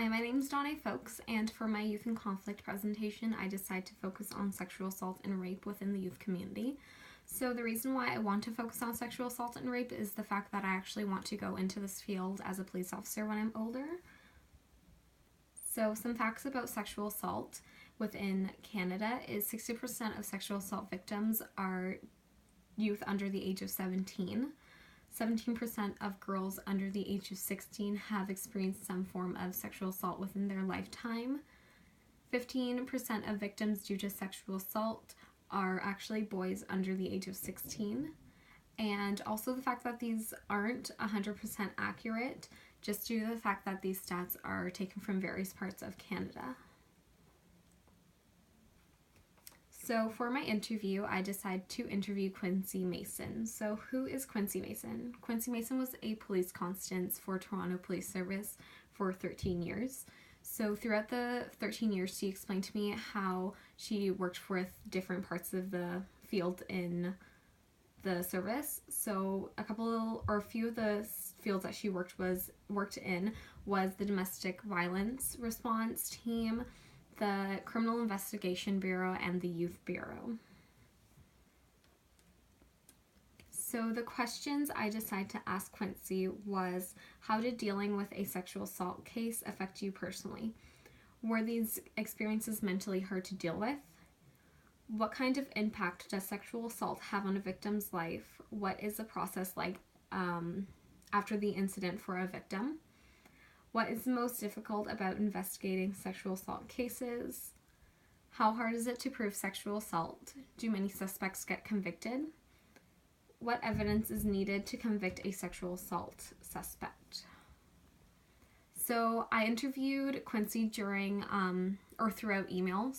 Hi, my name is Donay folks, and for my Youth in Conflict presentation, I decided to focus on sexual assault and rape within the youth community. So the reason why I want to focus on sexual assault and rape is the fact that I actually want to go into this field as a police officer when I'm older. So some facts about sexual assault within Canada is 60% of sexual assault victims are youth under the age of 17. 17% of girls under the age of 16 have experienced some form of sexual assault within their lifetime. 15% of victims due to sexual assault are actually boys under the age of 16. And also the fact that these aren't 100% accurate, just due to the fact that these stats are taken from various parts of Canada. So for my interview, I decided to interview Quincy Mason. So who is Quincy Mason? Quincy Mason was a police constance for Toronto Police Service for 13 years. So throughout the 13 years, she explained to me how she worked with different parts of the field in the service. So a few of the fields that she worked in was the domestic violence response team, the Criminal Investigation Bureau, and the Youth Bureau. So the questions I decided to ask Quincy was, how did dealing with a sexual assault case affect you personally? Were these experiences mentally hard to deal with? What kind of impact does sexual assault have on a victim's life? What is the process like after the incident for a victim? What is the most difficult about investigating sexual assault cases? How hard is it to prove sexual assault? Do many suspects get convicted? What evidence is needed to convict a sexual assault suspect? So I interviewed Quincy throughout email,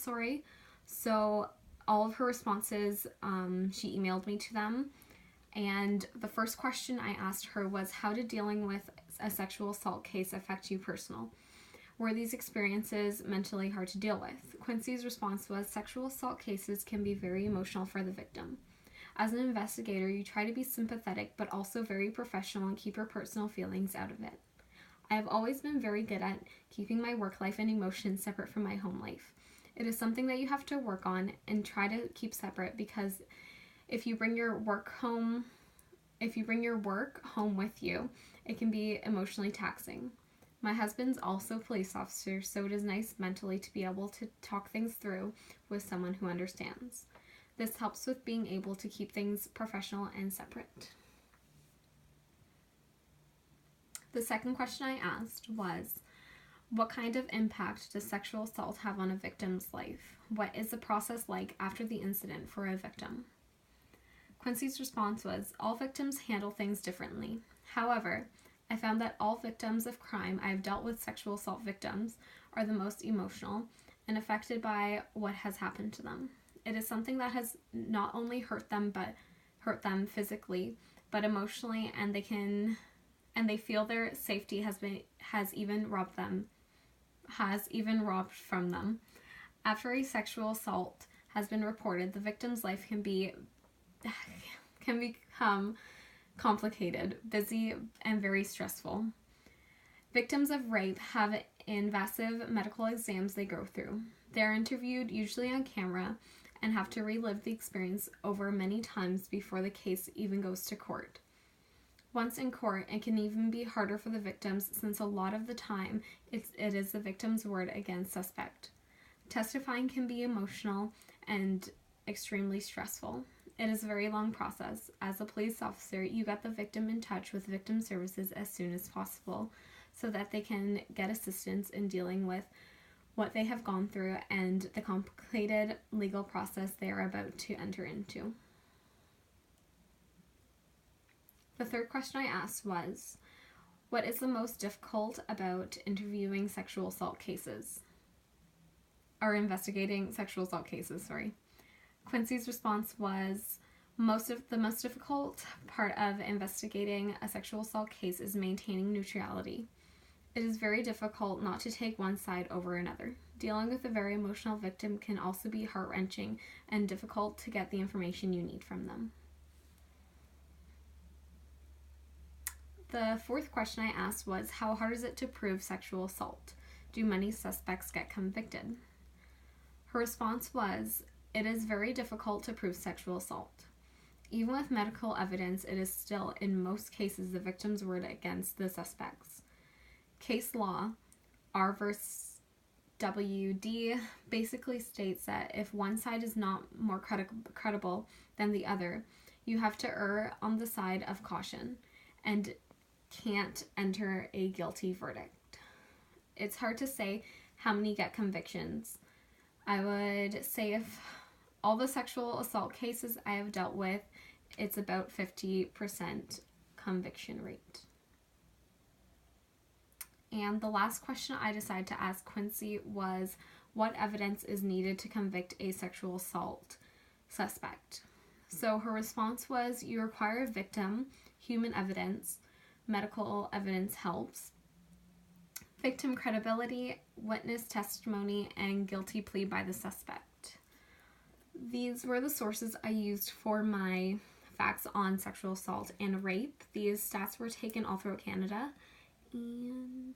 So all of her responses, she emailed me to them. And the first question I asked her was, how did dealing with a sexual assault case affect you personal? Were these experiences mentally hard to deal with? Quincy's response was, sexual assault cases can be very emotional for the victim. As an investigator, you try to be sympathetic but also very professional and keep your personal feelings out of it. I have always been very good at keeping my work life and emotions separate from my home life. It is something that you have to work on and try to keep separate, because if you bring your work home with you, it can be emotionally taxing. My husband's also a police officer, so it is nice mentally to be able to talk things through with someone who understands. This helps with being able to keep things professional and separate. The second question I asked was, what kind of impact does sexual assault have on a victim's life? What is the process like after the incident for a victim? Quincy's response was, all victims handle things differently. However, I found that all victims of crime I have dealt with, sexual assault victims, are the most emotional and affected by what has happened to them. It is something that has not only hurt them physically, but emotionally, and they feel their safety has even robbed from them. After a sexual assault has been reported, the victim's life can become complicated, busy, and very stressful. Victims of rape have invasive medical exams they go through. They are interviewed, usually on camera, and have to relive the experience over many times before the case even goes to court. Once in court, it can even be harder for the victims, since a lot of the time it is the victim's word against suspect. Testifying can be emotional and extremely stressful. It is a very long process. As a police officer, you get the victim in touch with victim services as soon as possible so that they can get assistance in dealing with what they have gone through and the complicated legal process they are about to enter into. The third question I asked was, what is the most difficult about interviewing sexual assault cases? Or investigating sexual assault cases, Quincy's response was, the most difficult part of investigating a sexual assault case is maintaining neutrality. It is very difficult not to take one side over another. Dealing with a very emotional victim can also be heart-wrenching and difficult to get the information you need from them. The fourth question I asked was, how hard is it to prove sexual assault? do many suspects get convicted? Her response was, "It is very difficult to prove sexual assault. Even with medical evidence, it is still, in most cases, the victim's word against the suspects. Case law, R versus WD, basically states that if one side is not more credible than the other, you have to err on the side of caution and can't enter a guilty verdict." It's hard to say how many get convictions. I would say if all the sexual assault cases I have dealt with, it's about 50% conviction rate. And the last question I decided to ask Quincy was, what evidence is needed to convict a sexual assault suspect? So her response was, you require a victim, human evidence, medical evidence helps, victim credibility, witness testimony, and guilty plea by the suspect. These were the sources I used for my facts on sexual assault and rape. These stats were taken all throughout Canada, and